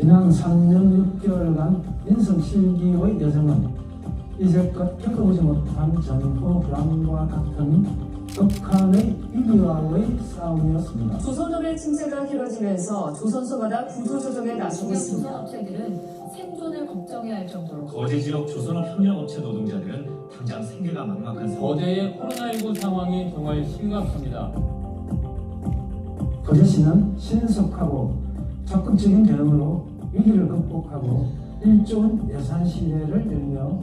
지난 3년 6개월간 인생 7기의 여정은 이제껏 겪어보지 못한 전후 불안과 같은 극한의 위기와의 싸움이었습니다. 조선업의 침체가 길어지면서 조선소마다 구조조정에 나서고 있습니다. 조선업체들은 생존을 걱정해야 할 정도로 거제 지역 조선업 협력업체 노동자들은 당장 생계가 막막한 상황. 거제의 코로나19 상황이 정말 심각합니다. 거제시는 신속하고 적극적인 대응으로 위기를 극복하고 1조 원 예산 시대를 열며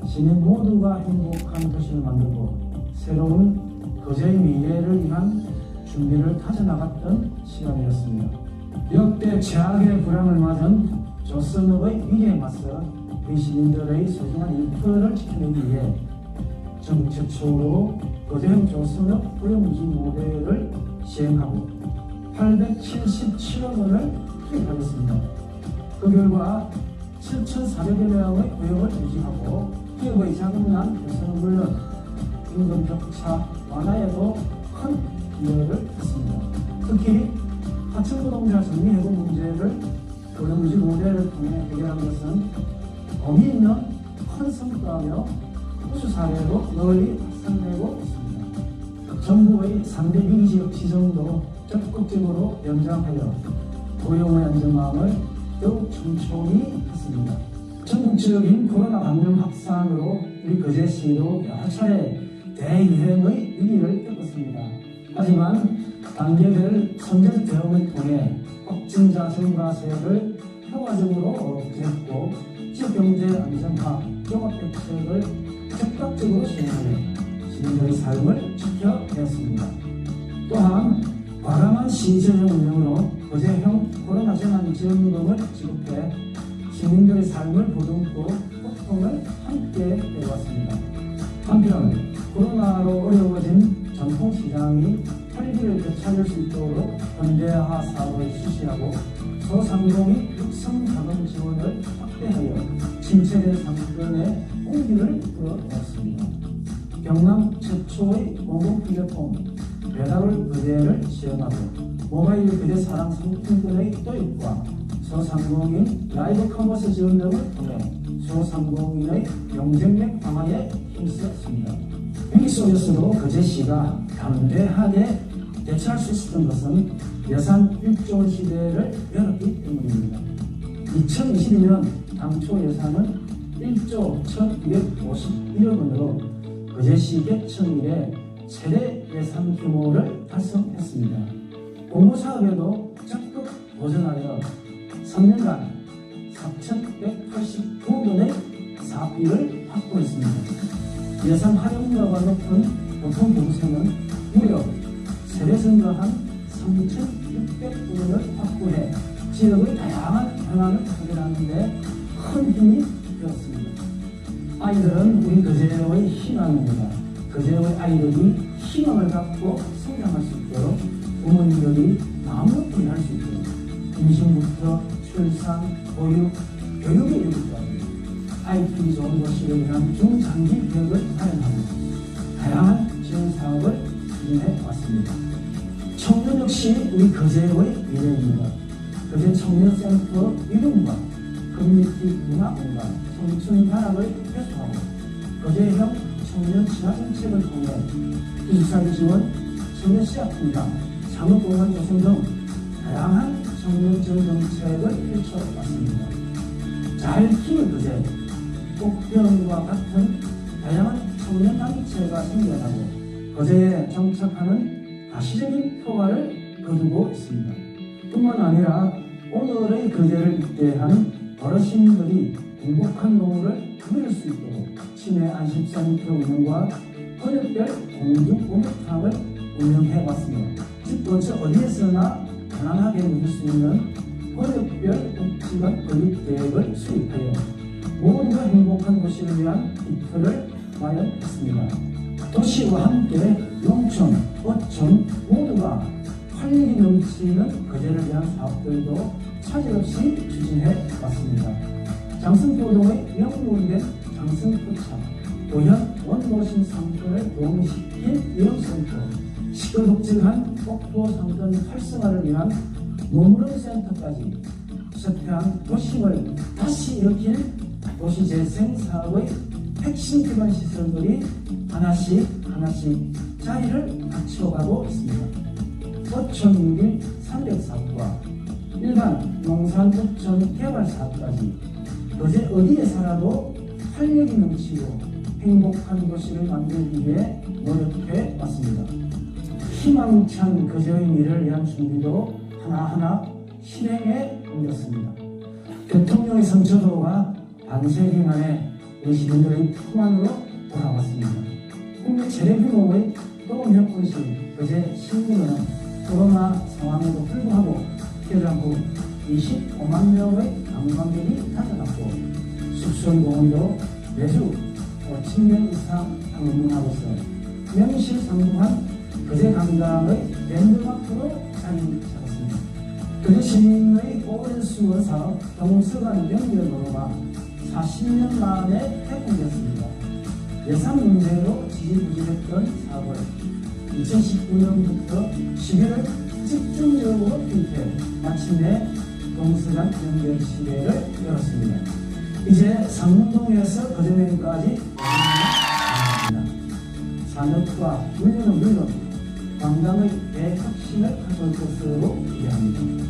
시민 모두가 행복한 도시를 만들고 새로운 거제의 미래를 위한 준비를 다져나갔던 시간이었습니다. 역대 최악의 불황을 맞은 조선업의 위기에 맞서 우리 시민들의 소중한 1%를 지켜내기 위해 전국 최초로 거제형 조선업 고용유지 모델을 시행하고 877억 원을 투입하겠습니다. 그 결과 7,400여 명의 고용을 유지하고 기업의 자금난 개선은 물론 임금 격차 완화에도 큰 기여를 했습니다. 특히 하청 노동자 정리해고 문제를 고용유지 모델을 통해 해결한 것은 의미 있는 큰 성과며 우수 사례로 널리 확산되고 있습니다. 정부의 3대 위기지역 지정도 적극적으로 연장하여 고용의 안정망을 더욱 촘촘히 했습니다. 전국적인 코로나 감염 확산으로 우리 거제시도 여러 차례 대유행의 위기를 겪었습니다. 하지만 단계별 선제적 대응을 통해 확진자 증가세를 효과적으로 억제했고 지역경제 안정화, 종합대책을 즉각적으로 시행하여 시민들의 삶을 지켜냈습니다. 또한 과감한 시전형 운영으로 거제형 코로나 재난 지원금을 지급해 시민들의 삶을 보듬고 소통을 함께 해왔습니다. 한편 코로나로 어려워진 전통시장이 활기를 되찾을 수 있도록 현대화 사업을 실시하고 소상공인 육성 자금 지원을 확대하여 침체된 상권의 온기를 불어넣었습니다. 경남 최초의 공공 플랫폼 배달올 거제를 시행하고 모바일 거제 사랑 상품권의 도입과 소상공인 라이브 커머스 지원 등을 통해 소상공인의 경쟁력 강화에 힘썼습니다. 위기 속에서도 거제시가 담대하게 대처할 수 있었던 것은 예산 1조 원 시대를 열었기 때문입니다. 2022년 당초 예산은 1조 1,251억 원으로 거제시 개청 이래 최대 예산 규모를 달성했습니다. 공모사업에도 적극 도전하여 3년간 4,189건의 사업비를 확보했습니다. 예산 활용도가 높은 교통공사는 무려 세대 증가한 3,600건을 확보해 지역의 다양한 현안을 해결하는 데 큰 힘이 되었습니다. 아이들은 우리 거제의 희망입니다. 거제의 아이들이 희망을 갖고 성장할 수 있도록 부모님들이 마음먹고 일할 수 있도록 임신부터 출산, 보육, 교육에 이르기까지 IT 좋은 도시를 위한 중장기 기획을 마련하고 다양한 지원 사업을 추진해 왔습니다. 청년 역시 우리 거제의 미래입니다. 거제 청년센터 이름과 커뮤니티 문화 공간, 청춘 단합을 계속하고 거제형 청년 친화 정책을 통해 기숙사비 지원, 청년 시합분당, 창업공간 조성 등 다양한 청년 지원 정책을 펼쳐왔습니다. 잘 키울 거제, 꽃병과 같은 다양한 청년 단체가 생겨나고 거제에 정착하는 가시적인 효과를 거두고 있습니다. 뿐만 아니라 오늘의 거제를 입대하는 어르신들이 행복한 노후를 누릴 수 있도록 치매 안심센터 운영과 권역별 공중 목욕탕을 운영해왔습니다. 즉 어디에서나 편안하게 누릴 수 있는 권역별 복지관 건립 계획을 수립하여 모두가 행복한 도시를 위한 기틀을 마련했습니다. 도시와 함께 농촌, 어촌 모두가 활력이 넘치는 거제를 위한 사업들도 차질 없이 추진해 왔습니다. 장승교동의 명물된 장승포차, 도현 원도심 상권을 도움시킨 이용센터, 시끌벅적한 복도 상권 활성화를 위한 노무현센터까지 서태한 도심을 다시 일으킬 도시재생사업의 핵심 기반 시설들이 하나씩 자리를 갖춰가고 있습니다. 어촌길 300사업과 일반 농산어촌 개발 사업까지 어제 어디에 살아도 활력이 넘치고 행복한 도시를 만들기 위해 노력해 왔습니다. 희망찬 거제의 미래를 위한 준비도 하나하나 실행에 옮겼습니다. 대통령의 선처도가 반세기 만에 우리 시민들의 품 안으로 돌아왔습니다. 국내 최대 규모의 도움협분실 거제 신문은 코로나 상황에도 불구하고 개장 후 25만 명의 관광객이 찾아갔고 숙소공원도 매주 5,000명 이상 방문하고서 명실상부한 거제 관광의 랜드마크로 자리 잡았습니다. 거제 시민의 오랜 수원 사업 동서간 연결도로가 40년 만에 개통됐습니다. 예산 문제로 지지부진했던 사업을 2019년부터 11월 집중적으로 투입해 마침내 동서간 연결 시대를 열었습니다. 이제 상문동에서 거제면까지 산업과 물류는 물론 관광의 대혁신을 가져올 것으로 기대합니다.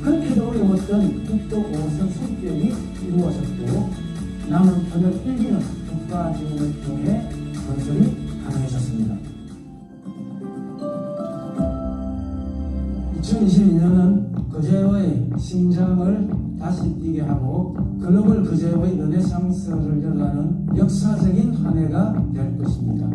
그렇게도 어려웠던 국도 5호선 성격이 이루어졌고 남은 편역 1기는 국가 지원을 통해 건설이 가능해졌습니다. 2022년은 거제의 심장을 다시 뛰게 하고 글로벌 거제의 르네상스를 열어가는 역사적인 한 해가 될 것입니다.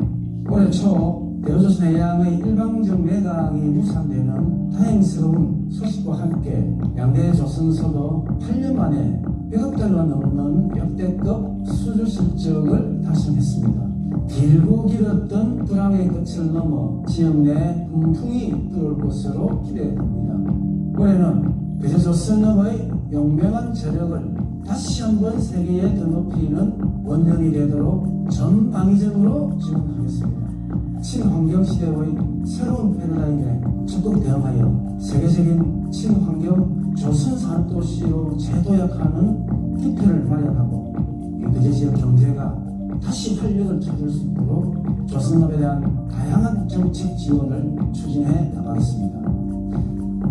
올해 초 대우조선 해양의 일방적 매각이 무산되는 다행스러운 소식과 함께 양대 조선소도 8년 만에 100억 달러 넘는 역대급 수주 실적을 달성했습니다. 길고 길었던 불황의 끝을 넘어 지역 내 훈풍이 불어올 것으로 기대됩니다. 올해는 거제조선업의 용맹한 저력을 다시 한번 세계에 드높이는 원년이 되도록 전방위적으로 지원하겠습니다. 친환경시대의 새로운 패러다임에 적극 대응하여 세계적인 친환경 조선산업도시로 재도약하는 기표를 마련하고 거제 지역 경제가 다시 활력을 찾을 수 있도록 조선업에 대한 다양한 정책 지원을 추진해 나가겠습니다.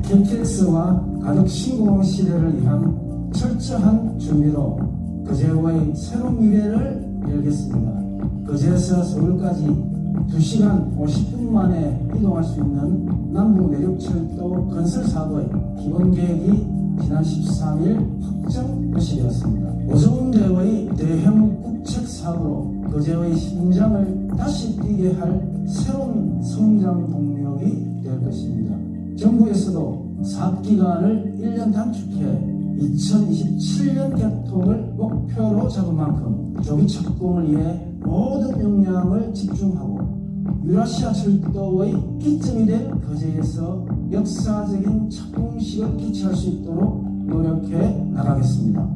KTX와 가덕 신공항 시대를 위한 철저한 준비로 거제의 새로운 미래를 열겠습니다. 거제에서 서울까지 2시간 50분 만에 이동할 수 있는 남북 내륙철도 건설 사업의 기본 계획이 지난 13일 확정 표시되었습니다. 오정대의 대형 국책 사업으로 거제의 심장을 다시 뛰게 할 새로운 성장 동력이 될 것입니다. 정부에서도 사업 기간을 1년 단축해 2027년 개통을 목표로 잡은 만큼 조기 착공을 위해 모든 역량을 집중하고 유라시아 철도의 기점이 된 거제에서 역사적인 착공식을 개최할 수 있도록 노력해 나가겠습니다.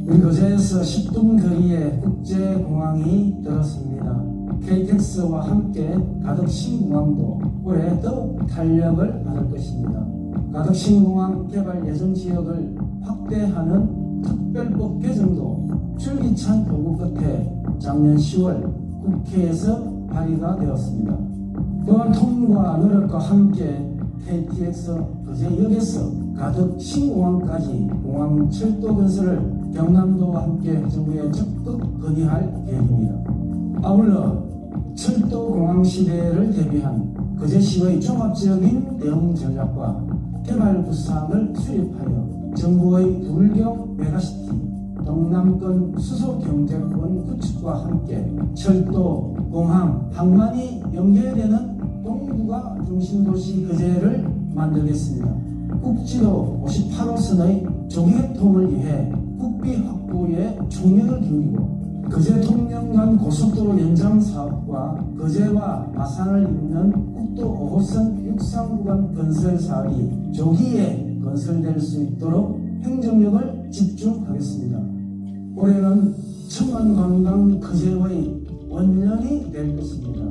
우리 거제에서 10분 거리에 국제공항이 들었습니다. KTX와 함께 가덕 신공항도 올해 더욱 탄력을 받을 것입니다. 가덕 신공항 개발 예정 지역을 확대하는 특별법 개정도 줄기찬 요구 끝에 작년 10월 국회에서 발의가 되었습니다. 또한 통과 노력과 함께 KTX 거제역에서 가덕 신공항까지 공항 철도 건설을 경남도와 함께 정부에 적극 건의할 계획입니다. 아울러 철도 공항 시대를 대비한 거제시의 종합적인 대응 전략과 개발 구상을 수립하여 정부의 불경 메가시티 동남권 수소 경제권 구축과 함께 철도, 공항, 항만이 연결되는 동북아 중심도시 거제를 만들겠습니다. 국지도 58호선의 조기 개통을 위해 국비 확보에 총력을 기울이고 거제 통영간 고속도로 연장 사업과 거제와 마산을 잇는 국도 5호선 육상구간 건설 사업이 조기에 건설될 수 있도록 행정력을 집중하겠습니다. 올해는 천만 관광 거제의 원년이 될 것입니다.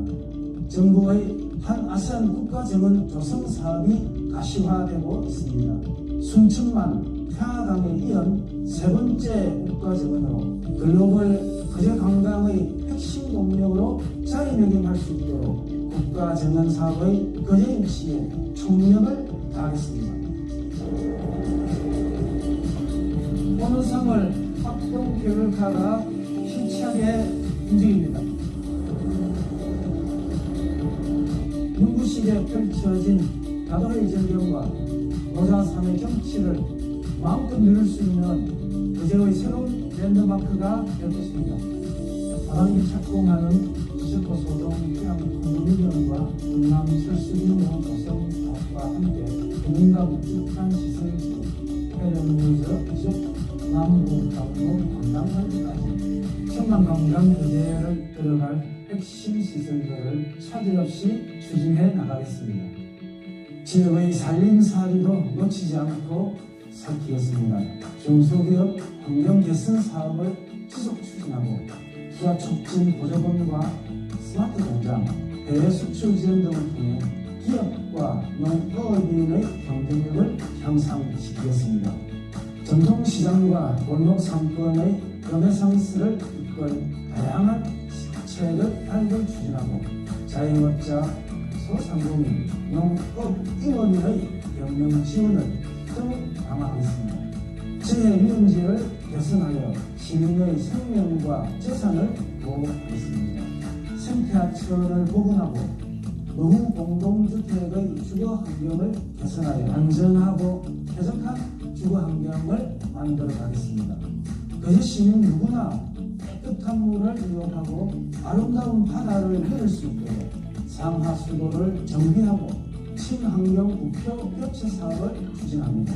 정부의 한 아세안 국가정은 조성 사업이 가시화되고 있습니다. 순천만 평화강에 이은 세 번째 국가정은으로 글로벌 거제 관광의 핵심 동력으로 자리매김할 수 있도록 국가정은 사업의 거제 유치에 총력을 다하겠습니다. 오늘 상을 합동교육화가 힘차게 움직입니다. 눈부시게 펼쳐진 바다의 절경과 노자산의 경치를 마음껏 누릴 수 있는 거제의 새로운 랜드마크가 될 것입니다. 바람이 착공하는 지식고 소동 해양 공유변과 경남 철수기농 조성사업과 함께 국민과 묵직한 시설지 해령유저 지역 남부 강동 관광관까지 청남관광 거제를 들어갈 핵심 시설들을 차질 없이 추진해 나가겠습니다. 지역의 살림살이도 놓치지 않고 살피겠습니다. 중소기업 환경 개선 사업을 지속 추진하고 투자 촉진 보조금과 스마트 공장, 해외 수출 지원 등을 통해 기업과 농업인의 경쟁력을 향상시키겠습니다. 전통시장과 골목 상권의 르네상스를 이끌 다양한 책을 발굴 추진하고 자영업자, 소상공인, 농업인원의 경영 지원을 더욱 강화하겠습니다. 재해위험지를 개선하여 시민의 생명과 재산을 보호하겠습니다. 생태하천을 복원하고 노후 공동주택의 주거 환경을 개선하여 안전하고 쾌적한 주거 환경을 만들어 가겠습니다. 거제 시민 누구나 깨끗한 물을 이용하고 아름다운 바다를 누릴 수 있도록 상하수도를 정비하고 친환경 우표 교체 사업을 추진합니다.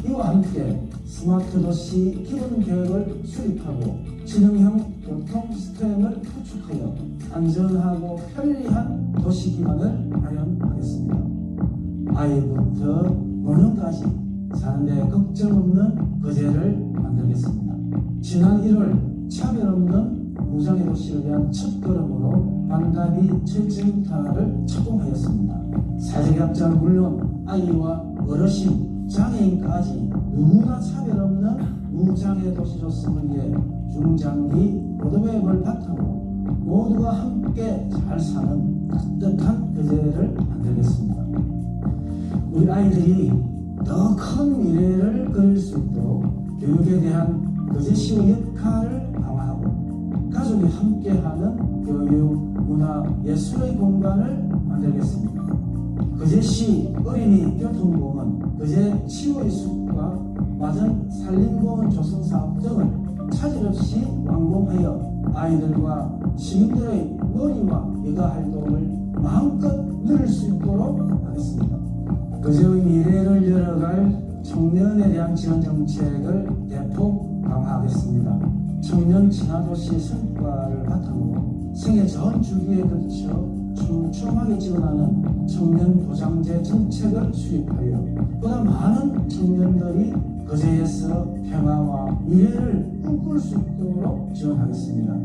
이와 함께 스마트 도시 기본 계획을 수립하고 지능형 교통 시스템을 구축하여 안전하고 편리한 도시 기반을 마련하겠습니다. 아이부터 노년까지 사는데 걱정 없는 거제를 만들겠습니다. 지난 1월 차별 없는 무장애 도시를 위한 첫걸음으로 반다비 철증타를 착공하였습니다. 사회계약자는 물론 아이와 어르신, 장애인까지 누구나 차별 없는 무장애 도시 조성을 위해 중장기 로드맵을 바탕으로 모두가 함께 잘 사는 따뜻한 거제를 만들겠습니다. 우리 아이들이 더 큰 미래를 그릴 수 있도록 교육에 대한 거제시의 역할을 강화하고 가족이 함께하는 교육, 문화, 예술의 공간을 만들겠습니다. 거제시 어린이 교통공원, 거제 치유의 숲과 마전 산림공원 조성 사업 등을 차질 없이 완공하여 아이들과 시민들의 놀이와 여가 활동을 마음껏 누릴 수 있도록 하겠습니다. 거제의 미래를 열어갈 청년에 대한 지원 정책을 대폭 강화하겠습니다. 청년 친화도시 성과를 바탕으로 생애 전 주기에 걸쳐 촘촘하게 지원하는 청년 보장제 정책을 수립하여 보다 많은 청년들이 거제에서 평화와 미래를 꿈꿀 수 있도록 지원하겠습니다.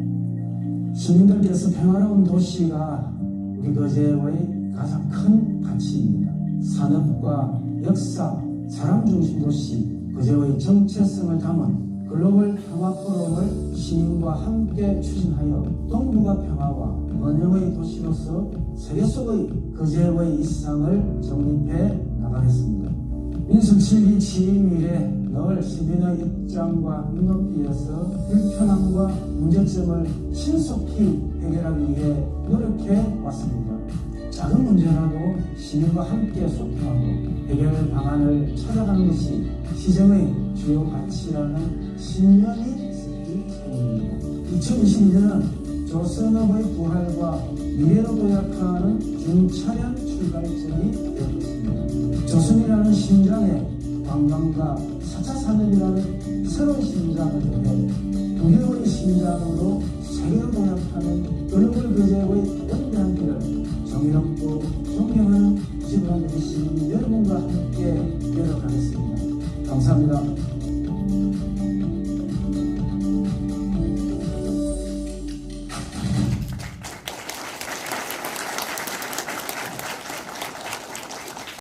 시민들께서 평화로운 도시가 우리 거제의 가장 큰 가치입니다. 산업과 역사, 사람 중심 도시, 거제의 정체성을 담은 글로벌 평화 포럼을 시민과 함께 추진하여 동북아 평화와 번영의 도시로서 세계 속의 거제의 일상을 정립해 나가겠습니다. 민속 7기 취임 이래 늘 시민의 입장과 눈높이에서 불편함과 문제점을 신속히 해결하기 위해 노력해 왔습니다. 작은 문제라도 시민과 함께 소통하고 해결 방안을 찾아가는 것이 시정의 주요 가치라는 신념이 있었기 때문입니다. 2022년은 조선업의 부활과 미래로 도약하는 중차량 출발점이 되었습니다. 조선이라는 심장에 관광과 4차 산업이라는 새로운 심장을 더해 독일의 심장으로 세계로 도약하는 글로벌 거제의 연대한 길을 정의롭고 존경하는 지구한 우리 시민 여러분과 함께 열어가겠습니다. 감사합니다.